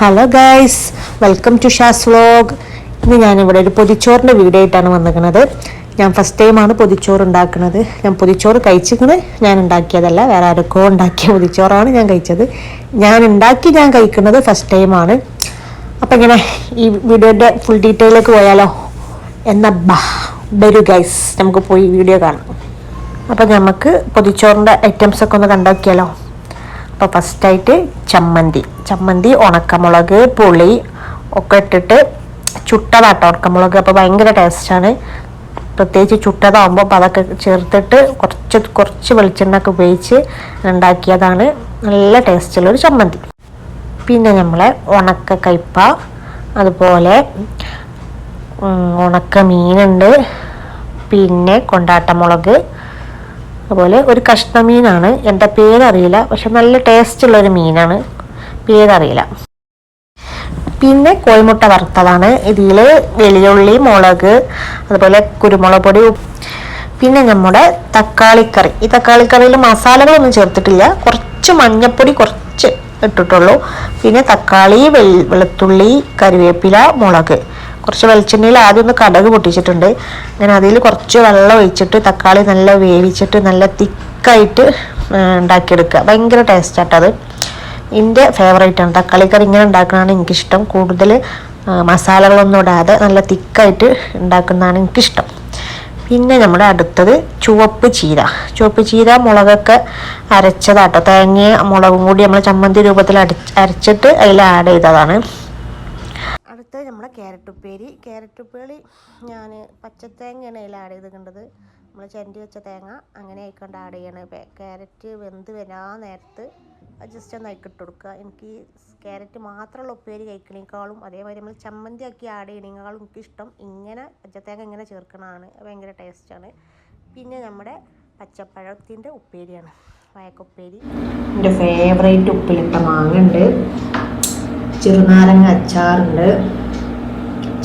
Hello guys, welcome to ഷാസ് vlog. ഇന്ന് ഞാനിവിടെ ഒരു പൊതിച്ചോറിൻ്റെ വീഡിയോ ആയിട്ടാണ് വന്നിരിക്കുന്നത്. ഞാൻ ഫസ്റ്റ് ടൈമാണ് പൊതിച്ചോറ് ഉണ്ടാക്കുന്നത്. ഞാൻ പൊതിച്ചോറ് കഴിച്ചിരിക്കുന്നത് ഞാൻ ഉണ്ടാക്കിയതല്ല, വേറെ ആരൊക്കെ ഉണ്ടാക്കിയ പൊതിച്ചോറാണ് ഞാൻ കഴിച്ചത്. ഞാൻ കഴിക്കുന്നത് ഫസ്റ്റ് ടൈമാണ്. അപ്പം ഇങ്ങനെ ഈ വീഡിയോയുടെ ഫുൾ ഡീറ്റെയിലേക്ക് പോയാലോ? വരൂ ഗൈസ്, നമുക്ക് പോയി വീഡിയോ കാണാം. അപ്പം നമുക്ക് പൊതിച്ചോറിൻ്റെ ഐറ്റംസൊക്കെ ഒന്ന് കണ്ടാക്കിയാലോ? അപ്പോൾ ഫസ്റ്റായിട്ട് ചമ്മന്തി, ഉണക്കമുളക്, പുളി ഒക്കെ ഇട്ടിട്ട് ചുട്ടതാട്ടോ ഉണക്കമുളക്. അപ്പോൾ ഭയങ്കര ടേസ്റ്റാണ്, പ്രത്യേകിച്ച് ചുട്ടതാകുമ്പോൾ. അപ്പോൾ അതൊക്കെ ചേർത്തിട്ട് കുറച്ച് വെളിച്ചെണ്ണ ഒക്കെ ഉപയോഗിച്ച് ഉണ്ടാക്കിയതാണ്. നല്ല ടേസ്റ്റുള്ളൊരു ചമ്മന്തി. പിന്നെ നമ്മളെ ഉണക്ക കയ്പ്പ, അതുപോലെ ഉണക്ക മീനുണ്ട്, പിന്നെ കൊണ്ടാട്ടമുളക്, അതുപോലെ ഒരു കഷ്ണമീനാണ്. എൻ്റെ പേരറിയില്ല, പക്ഷെ നല്ല ടേസ്റ്റുള്ളൊരു മീനാണ്, പേരറിയില്ല. പിന്നെ കോഴിമുട്ട വറുത്തതാണ്. ഇതിൽ വെളിയുള്ളി, മുളക്, അതുപോലെ കുരുമുളക് പൊടി. പിന്നെ നമ്മുടെ തക്കാളിക്കറി. ഈ തക്കാളിക്കറിയിൽ മസാലകളൊന്നും ചേർത്തിട്ടില്ല, കുറച്ച് മഞ്ഞൾപ്പൊടി കുറച്ച് ഇട്ടിട്ടുള്ളൂ. പിന്നെ തക്കാളി, വെളുത്തുള്ളി, കറിവേപ്പില, മുളക്. കുറച്ച് വെളിച്ചെണ്ണയിൽ ആദ്യം ഒന്ന് കടുക് പൊട്ടിച്ചിട്ടുണ്ട്. അങ്ങനെ അതിൽ കുറച്ച് വെള്ളം ഒഴിച്ചിട്ട് തക്കാളി നല്ല വേവിച്ചിട്ട് നല്ല തിക്കായിട്ട് ഉണ്ടാക്കിയെടുക്കുക. ഭയങ്കര ടേസ്റ്റായിട്ടത്. എൻ്റെ ഫേവറേറ്റാണ് തക്കാളി കറി. ഇങ്ങനെ ഉണ്ടാക്കുന്നതാണ് എനിക്കിഷ്ടം. കൂടുതൽ മസാലകളൊന്നും ഇടാതെ നല്ല തിക്കായിട്ട് ഉണ്ടാക്കുന്നതാണ് എനിക്കിഷ്ടം. പിന്നെ നമ്മുടെ അടുത്തത് ചുവപ്പ് ചീര മുളകൊക്കെ അരച്ചതാട്ടോ. തേങ്ങയും മുളകും കൂടി നമ്മൾ ചമ്മന്തി രൂപത്തിൽ അരച്ചിട്ട് അതിൽ ആഡ് ചെയ്തതാണ്. അടുത്തത് നമ്മുടെ ക്യാരറ്റ് ഉപ്പേരി ഞാൻ പച്ചത്തേങ്ങയാണ് അതിൽ ആഡ് ചെയ്തിട്ടുള്ളത്. നമ്മൾ ചിരണ്ടി വെച്ച തേങ്ങ അങ്ങനെ ആയിക്കൊണ്ട് ആഡ് ചെയ്യണം. ക്യാരറ്റ് വെന്ത് വരാൻ നേരത്ത് ജസ്റ്റ് ഒന്ന് ഇട്ട് കൊടുക്കുക. എനിക്ക് ക്യാരറ്റ് മാത്രമുള്ള ഉപ്പേരി കഴിക്കണേക്കാളും, അതേമാതിരി നമ്മൾ ചമ്മന്തി ആക്കി ആഡ് ചെയ്യണേക്കാളും എനിക്കിഷ്ടം ഇങ്ങനെ പച്ചത്തേങ്ങ ഇങ്ങനെ ചേർക്കണതാണ്. ഭയങ്കര ടേസ്റ്റാണ്. പിന്നെ നമ്മുടെ പച്ചപ്പഴത്തിൻ്റെ ഉപ്പേരിയാണ്, വാഴക്കുപ്പേരി. എൻ്റെ ഫേവറേറ്റ് ഉപ്പിലിട്ട മാങ്ങ ഉണ്ട്, ചെറുനാരങ്ങ അച്ചാറുണ്ട്,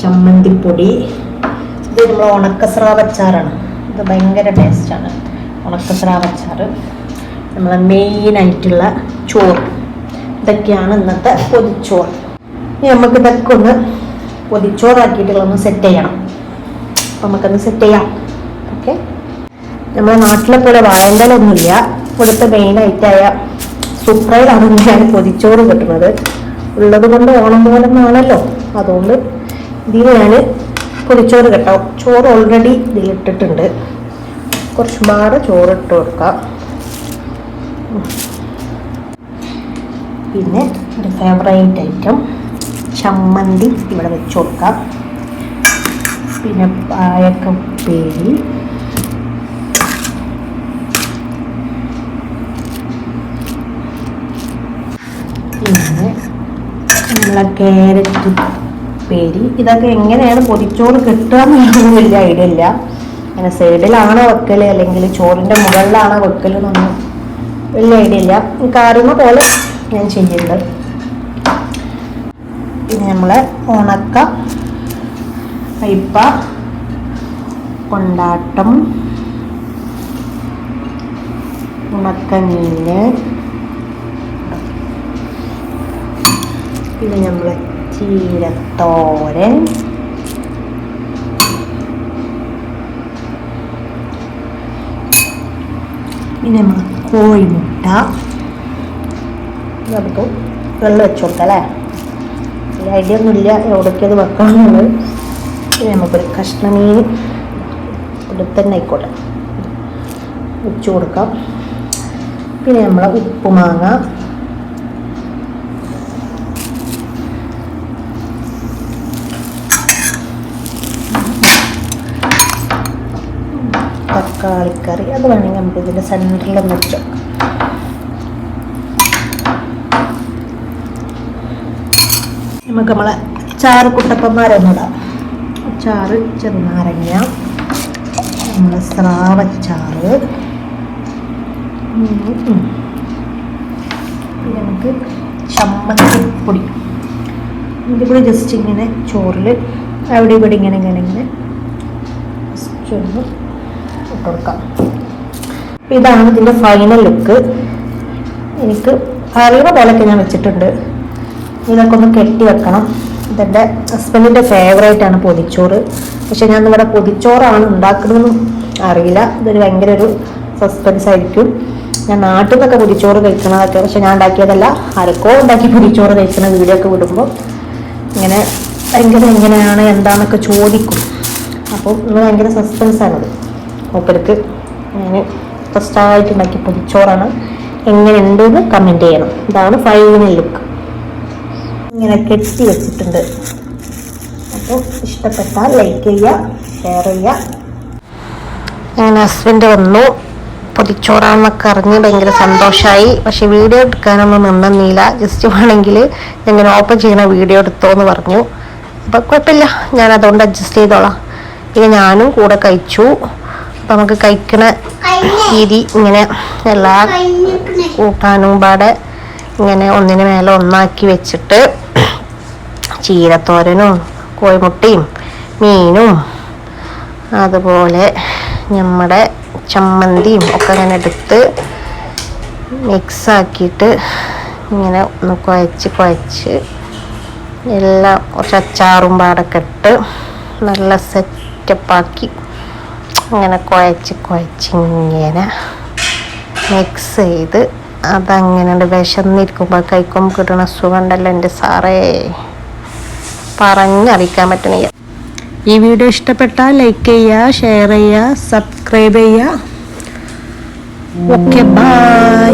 ചമ്മന്തിപ്പൊടി. ഇത് നമ്മൾ ഉണക്കസ്രാവ് അച്ചാറാണ്. ഇത് ഭയങ്കര ടേസ്റ്റാണ് ഉണക്കസ്രാവ് അച്ചാർ. നമ്മളെ മെയിനായിട്ടുള്ള ചോറ്. ഇതൊക്കെയാണ് ഇന്നത്തെ പൊതിച്ചോറ്. ഇനി നമുക്ക് ഇതൊക്കെ ഒന്ന് പൊതിച്ചോറാക്കിയിട്ടുള്ളൊന്ന് സെറ്റ് ചെയ്യണം. അപ്പം നമുക്കൊന്ന് സെറ്റ് ചെയ്യാം. ഓക്കെ, നമ്മുടെ നാട്ടിലെ പോലെ വാഴണ്ടലൊന്നുമില്ല. ഇവിടുത്തെ മെയിനായിട്ടായ സുപ്രയിലാണ് ഞാൻ പൊതിച്ചോറ് കിട്ടുന്നത്. ഉള്ളത് കൊണ്ട് ഓണം പോലെന്നാണല്ലോ, അതുകൊണ്ട് ഇതിൽ ഞാൻ പൊതിച്ചോറ് കേട്ടോ. ചോറ് ഓൾറെഡി ഇതിലിട്ടിട്ടുണ്ട്. കുറച്ച് പാടെ ചോറ് ഇട്ട് കൊടുക്കാം. പിന്നെ ഒരു ഫേവറേറ്റ് ഐറ്റം ചമ്മന്തി ഇവിടെ വെച്ച് കൊടുക്കാം. പിന്നെ വാഴക്കുപ്പേരി, പിന്നെ നമ്മളെ ക്യാരറ്റ് ഉപ്പേരി. ഇതൊക്കെ എങ്ങനെയാണ് പൊതിച്ചോറ് കിട്ടുക എന്നൊന്നും വലിയ ഐഡിയ ഇല്ല. അങ്ങനെ സൈഡിലാണോ വെക്കൽ അല്ലെങ്കിൽ ചോറിൻ്റെ മുകളിലാണോ വെക്കൽ എന്നൊന്നും വലിയ ഐഡിയ ഇല്ല. എനിക്ക് അറിയുന്ന പോലെ ഞാൻ ചെയ്യുന്നുണ്ട്. പിന്നെ നമ്മളെ ഉണക്ക കയ്പ്പ, കൊണ്ടാട്ടം, ഉണക്ക മീന്, പിന്നെ നമ്മളെ ചീരത്തോരൻ, പിന്നെ നമ്മൾ കോഴിമുട്ട. നമുക്ക് വെള്ളം വെച്ച് കൊടുക്കാം അല്ലേ? വലിയ ഐഡിയ ഒന്നുമില്ല എവിടേക്കത് വെക്കണമെന്നുള്ളത്. പിന്നെ നമുക്കൊരു കഷ്ണമീൻ ഇവിടെ തന്നെ ആയിക്കോട്ടെ വെച്ച് കൊടുക്കാം. പിന്നെ നമ്മളെ ഉപ്പുമാങ്ങ, തക്കാളിക്കറി. അത് വേണമെങ്കിൽ നമുക്ക് ഇതിൻ്റെ സെൻറ്ററിലൊന്ന് വെച്ചോ. നമുക്ക് നമ്മളെ അച്ചാറ് കുട്ടപ്പന്മാരൊന്നും ഇടാം. അച്ചാറ് ചെറുനാരങ്ങ, നമ്മളെ സ്രാവച്ചാറ്, പിന്നെ നമുക്ക് ചമ്മന്തിപ്പൊടി. ഇതിവിടെ ജസ്റ്റ് ഇങ്ങനെ ചോറിൽ അവിടെ ഇവിടെ ഇങ്ങനെ ജസ്റ്റ് ഒന്ന് ഇട്ട് കൊടുക്കാം. ഇതാണ് ഇതിൻ്റെ ഫൈനൽ ലുക്ക്. എനിക്ക് അറിയുന്ന പോലൊക്കെ ഞാൻ വെച്ചിട്ടുണ്ട്. ഇതൊക്കെ ഒന്ന് കെട്ടി വെക്കണം. ഇതെൻ്റെ ഹസ്ബൻഡിൻ്റെ ഫേവറേറ്റാണ് പൊതിച്ചോറ്. പക്ഷെ ഞാൻ ഇവിടെ പൊതിച്ചോറാണ് ഉണ്ടാക്കുന്നതെന്നും അറിയില്ല. ഇതൊരു ഭയങ്കര ഒരു സസ്പെൻസ് ആയിരിക്കും. ഞാൻ നാട്ടിൽ നിന്നൊക്കെ പൊതിച്ചോറ് കഴിക്കണതൊക്കെ, പക്ഷെ ഞാൻ ഉണ്ടാക്കിയതല്ല, ആരൊക്കെ ഉണ്ടാക്കി പൊതിച്ചോറ് കഴിക്കുന്ന വീഡിയോ ഒക്കെ വിടുമ്പോൾ ഇങ്ങനെ ഭയങ്കര എങ്ങനെയാണ് എന്താണെന്നൊക്കെ ചോദിക്കും. അപ്പോൾ ഇന്ന് ഭയങ്കര സസ്പെൻസാണത്. മൂപ്പർക്ക് ഞാൻ ഫസ്റ്റായിട്ട് ഉണ്ടാക്കി പൊതിച്ചോറാണ്. എങ്ങനെ ഉണ്ടെന്ന് കമൻറ്റ് ചെയ്യണം. ഇതാണ് ഫൈനൽ ലുക്ക്. ഇങ്ങനെ കെട്ടി വെച്ചിട്ടുണ്ട്. അപ്പോൾ ഇഷ്ടപ്പെട്ടാൽ ലൈക്ക് ചെയ്യുക, ഷെയർ ചെയ്യുക. അങ്ങനെ ഹസ്ബൻഡ് വന്നു. പൊതിച്ചോറാണെന്നൊക്കെ അറിഞ്ഞ് ഭയങ്കര സന്തോഷമായി. പക്ഷെ വീഡിയോ എടുക്കാനൊന്നും നിന്നില്ല. ജസ്റ്റ് വേണമെങ്കിൽ ഇങ്ങനെ ഓപ്പൺ ചെയ്യുന്ന വീഡിയോ എടുത്തോ എന്ന് പറഞ്ഞു. അപ്പം കുഴപ്പമില്ല, ഞാൻ അതുകൊണ്ട് അഡ്ജസ്റ്റ് ചെയ്തോളാം. പിന്നെ ഞാനും കൂടെ കഴിച്ചു. അപ്പം നമുക്ക് കഴിക്കണ രീതി ഇങ്ങനെ എല്ലാ കൂട്ടാനും പാടെ ഇങ്ങനെ ഒന്നിന് മേലെ ഒന്നാക്കി വെച്ചിട്ട് ചീരത്തോരനും കോഴിമുട്ടയും മീനും അതുപോലെ നമ്മുടെ ചമ്മന്തിയും ഒക്കെ അങ്ങനെ എടുത്ത് മിക്സാക്കിയിട്ട് ഇങ്ങനെ ഒന്ന് കുഴച്ച് എല്ലാം കുറച്ച് അച്ചാറും പാടൊക്കെ ഇട്ട് നല്ല സെറ്റപ്പാക്കി ഇങ്ങനെ കുഴച്ച് ഇങ്ങനെ മിക്സ് ചെയ്ത് അതങ്ങനെ വിശന്നിരിക്കുമ്പോൾ കഴിക്കുമ്പോൾ കിട്ടണ സുഖം ഉണ്ടല്ലോ എൻ്റെ സാറേ, പറഞ്ഞറിയിക്കാൻ പറ്റണില്ല. ഈ വീഡിയോ ഇഷ്ടപ്പെട്ടാൽ ലൈക്ക് ചെയ്യുക, ഷെയർ ചെയ്യുക, സബ്സ്ക്രൈബ് ചെയ്യുക. Okay, by.